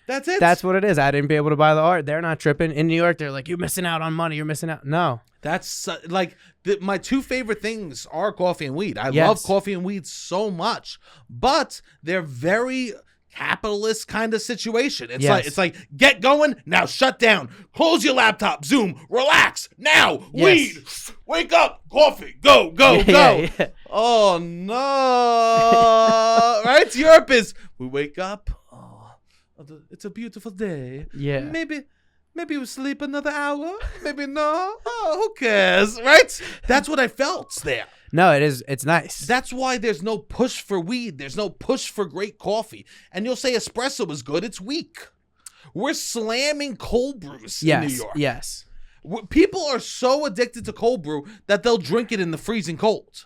That's it. That's what it is. I didn't be able to buy the art. They're not tripping. In New York, they're like, you're missing out on money. You're missing out. No. That's like my two favorite things are coffee and weed. I Yes. love coffee and weed so much, but they're very capitalist kind of situation. It's like get going now, shut down, close your laptop, Zoom, relax now, Yes. weed, wake up, coffee, go, go, go. Yeah. Oh no! Right? Europe is we wake up. Oh, it's a beautiful day. Yeah. Maybe we sleep another hour. Maybe no. Oh, who cares? Right? That's what I felt there. No, it is. It's nice. That's why there's no push for weed. There's no push for great coffee. And you'll say espresso is good. It's weak. We're slamming cold brews in New York. Yes. People are so addicted to cold brew that they'll drink it in the freezing cold.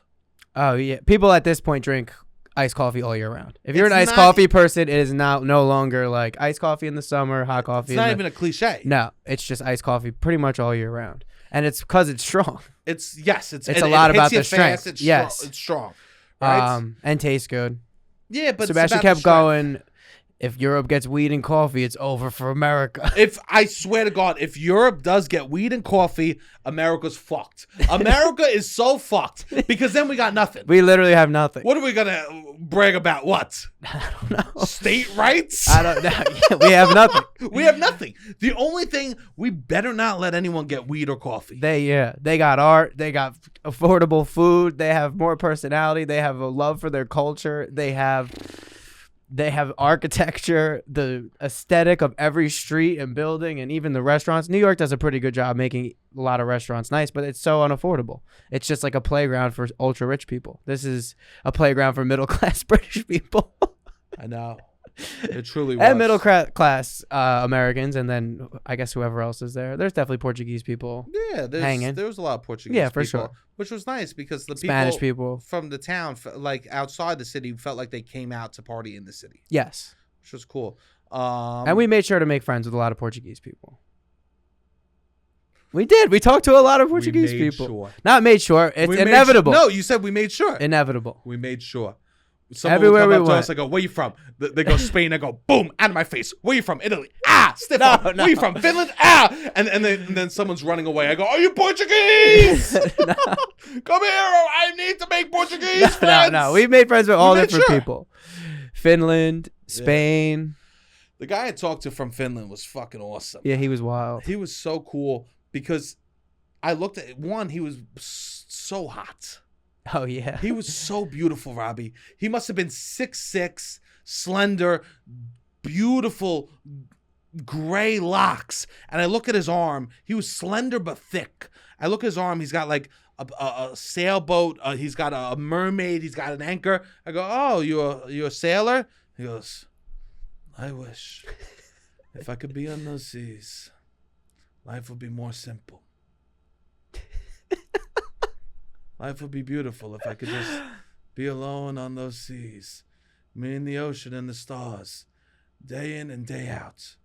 Oh, yeah. People at this point drink iced coffee all year round. If you're It's an iced not- coffee person, it is now no longer like iced coffee in the summer, hot coffee. It's not even a cliche. No, it's just iced coffee pretty much all year round. And it's because it's strong. It's a lot about the hits you strength. fast, it's Yes. strong, it's strong. Right? And tastes good. Yeah, but Sebastian it's about kept the strength. going. If Europe gets weed and coffee, it's over for America. If I swear to God, if Europe does get weed and coffee, America's fucked. America is so fucked because then we got nothing. We literally have nothing. What are we gonna brag about? What? I don't know. State rights? I don't know. Yeah, we have nothing. We have nothing. The only thing, we better not let anyone get weed or coffee. They got art. They got affordable food. They have more personality. They have a love for their culture. They have architecture, the aesthetic of every street and building, and even the restaurants. New York does a pretty good job making a lot of restaurants nice, but it's so unaffordable. It's just like a playground for ultra rich people. This is a playground for middle class British people. I know. It truly was. And middle class Americans, and then I guess whoever else is there. There's definitely Portuguese people. Yeah, hanging. there was a lot of Portuguese Yeah, for people, sure. which was nice because the Spanish people. from the town, like outside the city, felt like they came out to party in the city, Yes. which was cool. And we made sure to make friends with a lot of Portuguese people. We did. We talked to a lot of Portuguese people. Sure. Not made sure. It's We made inevitable. No, you said we made sure. Inevitable. We made sure. Someone Everywhere would come we up to us, went. I go, where you from? They go, Spain. I go, boom, out of my face. Where you from? Italy. Ah, stiff No, arm. no. Where you from? Finland. Ah. And then someone's running away. I go, are you Portuguese? Come here. I need to make Portuguese friends. No. We made friends with all made different sure. people. Finland, Spain. The guy I talked to from Finland was fucking awesome. Yeah, he was wild. He was so cool because I looked at one. He was so hot. Oh, yeah. He was so beautiful, Robbie. He must have been 6'6", slender, beautiful, gray locks. And I look at his arm. He was slender but thick. I look at his arm. He's got like a sailboat. He's got a mermaid. He's got an anchor. I go, oh, you a sailor? He goes, I wish if I could be on those seas, life would be more simple. Life would be beautiful if I could just be alone on those seas, me and the ocean and the stars, day in and day out.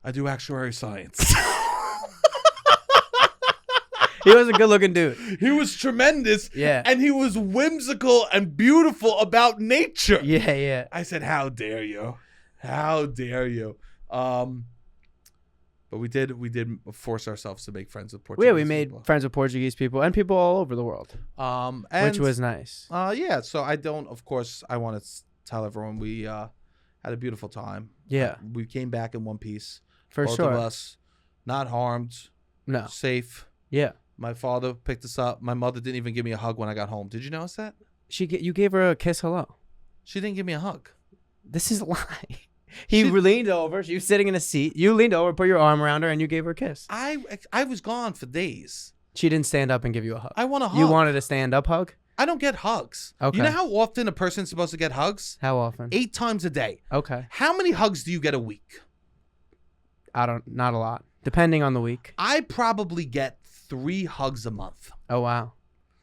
I do actuary science. He was a good-looking dude. He was tremendous. Yeah. And he was whimsical and beautiful about nature. Yeah, yeah. I said, how dare you? How dare you? But we did force ourselves to make friends with Portuguese Yeah, we made people. friends with Portuguese people and people all over the world, And, which was nice. yeah. So I want to tell everyone we had a beautiful time. Yeah. We came back in one piece. For Both sure. of us, not harmed, No. safe. Yeah. My father picked us up. My mother didn't even give me a hug when I got home. Did you notice that? You gave her a kiss hello. She didn't give me a hug. This is a lie. He leaned over. She was sitting in a seat. You leaned over, put your arm around her, and you gave her a kiss. I was gone for days. She didn't stand up and give you a hug. I want a hug. You wanted a stand-up hug? I don't get hugs. Okay. You know how often a person's supposed to get hugs? How often? 8 times a day. Okay. How many hugs do you get a week? Not a lot. Depending on the week. I probably get 3 hugs a month. Oh, wow.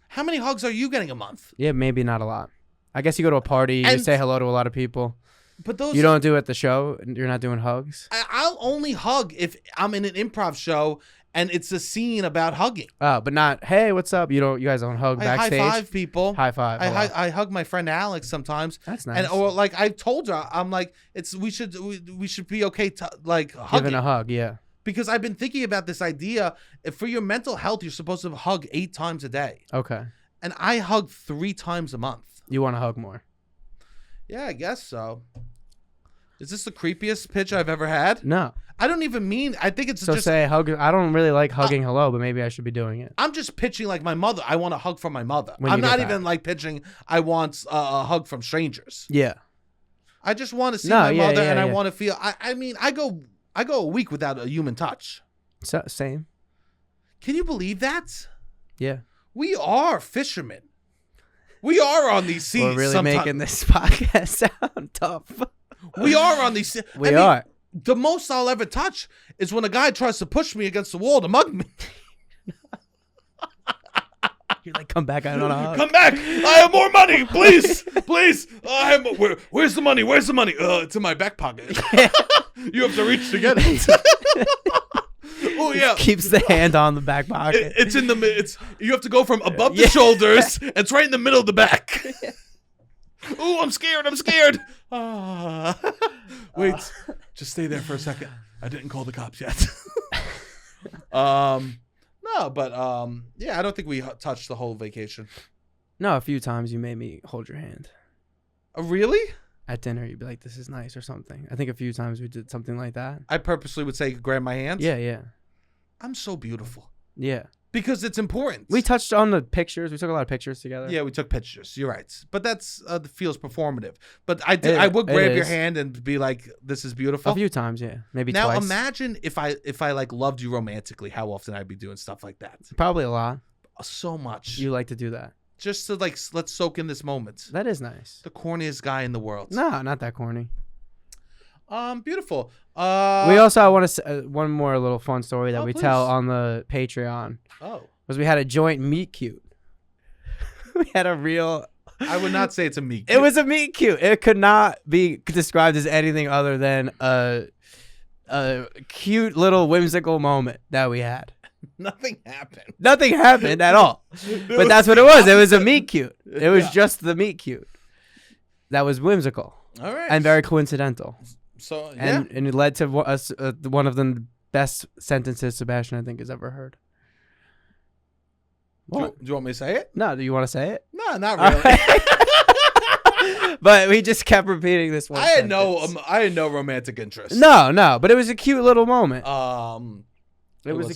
How many hugs are you getting a month? Yeah, maybe not a lot. I guess you go to a party, you And- say hello to a lot of people. But those You don't do it at the show? You're not doing hugs? I'll only hug if I'm in an improv show and it's a scene about hugging. Oh, but not, hey, what's up? You guys don't hug I backstage? high five people. High five. hello. I hug my friend Alex sometimes. That's nice. And or like I told her, I'm like, we should be okay to like hugging. Giving a hug, yeah. Because I've been thinking about this idea. If for your mental health, you're supposed to hug 8 times a day. Okay. And I hug 3 times a month. You want to hug more? Yeah, I guess so. Is this the creepiest pitch I've ever had? No. I don't even mean. I think it's So just. say hug. I don't really like hugging hello, but maybe I should be doing it. I'm just pitching like my mother. I want a hug from my mother. When I'm you get not back. even like pitching. I want a hug from strangers. Yeah. I just want to see No, my yeah, mother, yeah, and I yeah. want to feel. I mean, I go a week without a human touch. So, same. Can you believe that? Yeah. We are fishermen. We are on these seas. We're really sometimes. making this podcast sound tough. We are on these seas. We are. The most I'll ever touch is when a guy tries to push me against the wall to mug me. You're like, come back. I don't know. Come back! I have more money, please, please. I have where's the money? Where's the money? It's in my back pocket. You have to reach to get it. Oh yeah. Keeps the hand on the back pocket. It's in the it's. You have to go from above the shoulders. It's right in the middle of the back. Oh, I'm scared. I'm scared. Wait, just stay there for a second. I didn't call the cops yet. No, but yeah, I don't think we touched the whole vacation. No, a few times you made me hold your hand. Really? At dinner, you'd be like, this is nice or something. I think a few times we did something like that. I purposely would say, grab my hand. Yeah, yeah. I'm so beautiful. Yeah. Because it's important. We touched on the pictures. We took a lot of pictures together. Yeah, we took pictures. You're right. But that's feels performative. But I would grab your hand and be like, this is beautiful. A few times, yeah. Maybe now, twice. imagine if I like loved you romantically, how often I'd be doing stuff like that. Probably a lot. So much. You like to do that. Just to like, let's soak in this moment. That is nice. The corniest guy in the world. No, not that corny. Beautiful. We also want to one more little fun story that we please. tell on the Patreon. Oh. Was we had a joint meet cute. We had a real. I would not say it's a meet. It was a meet cute. It could not be described as anything other than a cute little whimsical moment that we had. Nothing happened. Nothing happened at all. But that's what it was. It was a meet cute. It was just the meet cute. That was whimsical. All right. And very coincidental. So yeah. And it led to us one of the best sentences Sebastian I think has ever heard. Do you want me to say it? No, do you want to say it? No, not really. But we just kept repeating this one. I had no romantic interest. No, but it was a cute little moment. It was a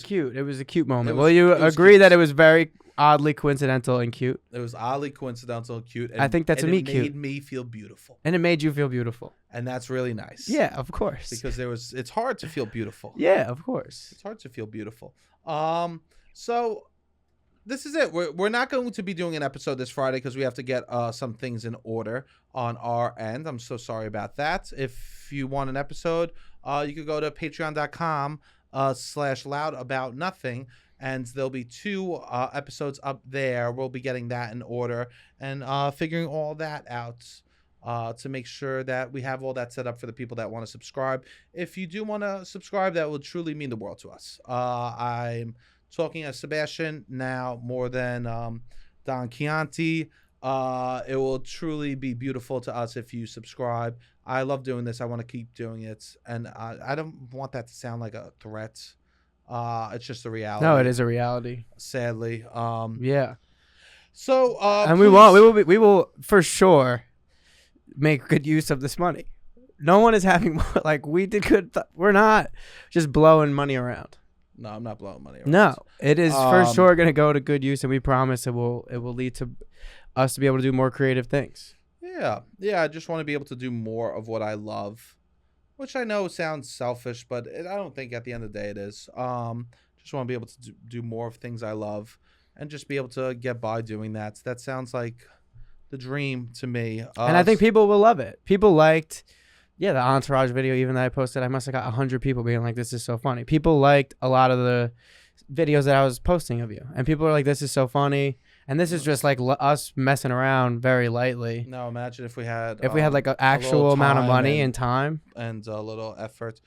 cute moment. Will you agree cute. that it was very oddly coincidental and cute? It was oddly coincidental and cute. And, I think that's a meet cute. It made me feel beautiful. And it made you feel beautiful. And that's really nice. Yeah, of course. Because it's hard to feel beautiful. Yeah, of course. It's hard to feel beautiful. So this is it. We're not going to be doing an episode this Friday because we have to get some things in order on our end. I'm so sorry about that. If you want an episode, you could go to patreon.com/loudaboutnothing, and there'll be 2 episodes up there. We'll be getting that in order and figuring all that out to make sure that we have all that set up for the people that want to subscribe. If you do want to subscribe, that would truly mean the world to us. I'm talking as Sebastian now more than Don Chianti. It will truly be beautiful to us if you subscribe. I love doing this. I want to keep doing it. And I don't want that to sound like a threat. It's just a reality. No, it is a reality. Sadly. Yeah. So and please. we will for sure make good use of this money. No one is having like we did good. We're not just blowing money around. No, I'm not blowing money around. No, it is for sure going to go to good use, and we promise it will lead to us to be able to do more creative things. Yeah. I just want to be able to do more of what I love, which I know sounds selfish, but I don't think at the end of the day it is. Just want to be able to do more of things I love, and just be able to get by doing that. That sounds like the dream to me. And I think people will love it. People liked. Yeah, the Entourage video even that I posted, I must have got 100 people being like, this is so funny. People liked a lot of the videos that I was posting of you. And people are like, this is so funny. And this is just like us messing around very lightly. No, imagine if we had like an actual amount of money and time. And a little effort.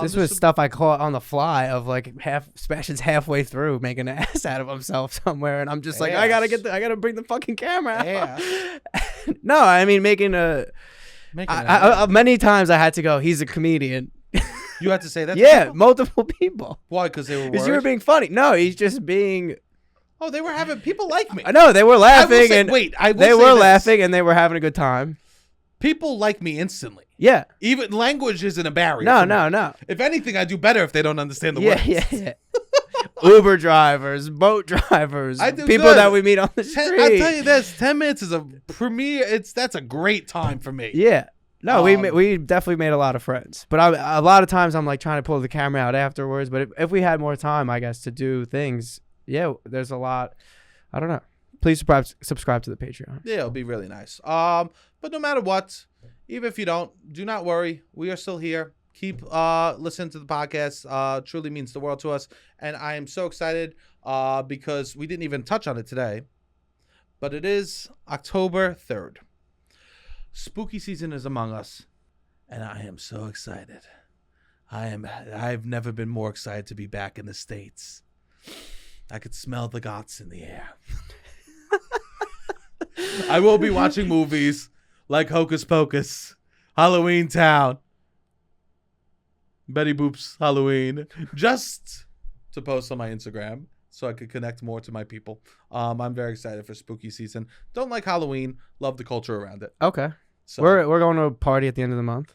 This was stuff I caught on the fly of like Sebastian's halfway through making an ass out of himself somewhere. And I'm just like, I gotta bring the fucking camera out. No, I mean, making a... many times I had to go, he's a comedian. You had to say that? Yeah, multiple people. Why? Because they were worried? Because you were being funny. No, he's just being... Oh, they were having... People like me. No, they were laughing. They were laughing and they were having a good time. People like me instantly. Yeah. Even language isn't a barrier. No. If anything, I do better if they don't understand the words. Yeah. Uber drivers, boat drivers, people that we meet on the street. I'll tell you this, 10 minutes is a premiere. That's a great time for me. Yeah. No, we definitely made a lot of friends. But a lot of times I'm like trying to pull the camera out afterwards. But if we had more time, I guess, to do things, yeah, there's a lot. I don't know. Please subscribe to the Patreon. Yeah, it'll be really nice. But no matter what, even if you don't, do not worry. We are still here. Keep listening to the podcast. Truly means the world to us. And I am so excited because we didn't even touch on it today. But it is October 3rd. Spooky season is among us. And I am so excited. I've never been more excited to be back in the States. I could smell the gots in the air. I will be watching movies like Hocus Pocus, Halloween Town, Betty Boop's Halloween, just to post on my Instagram so I could connect more to my people. I'm very excited for spooky season. Don't like Halloween, love the culture around it. Okay. So we're going to a party at the end of the month.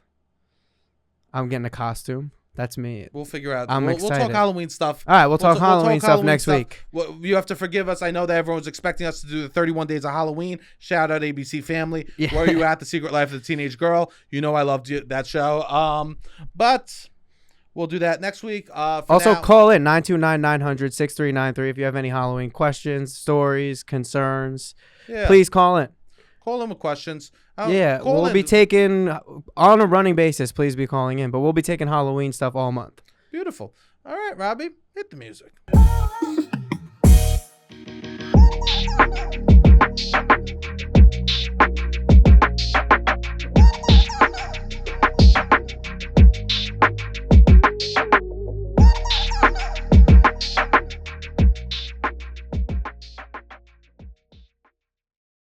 I'm getting a costume. That's me. We'll figure out. We'll talk Halloween stuff. All right, we'll talk Halloween stuff next week. Well, you have to forgive us. I know that everyone's expecting us to do the 31 Days of Halloween. Shout out ABC Family. Yeah. Where are you at? The Secret Life of the Teenage Girl. You know I loved that show. But we'll do that next week. Also, call in 929-900-6393 if you have any Halloween questions, stories, concerns. Yeah. Please call in. Call in with questions. Yeah, call we'll in. be taking on a running basis. Please be calling in, but we'll be taking Halloween stuff all month. Beautiful. All right, Robbie, hit the music.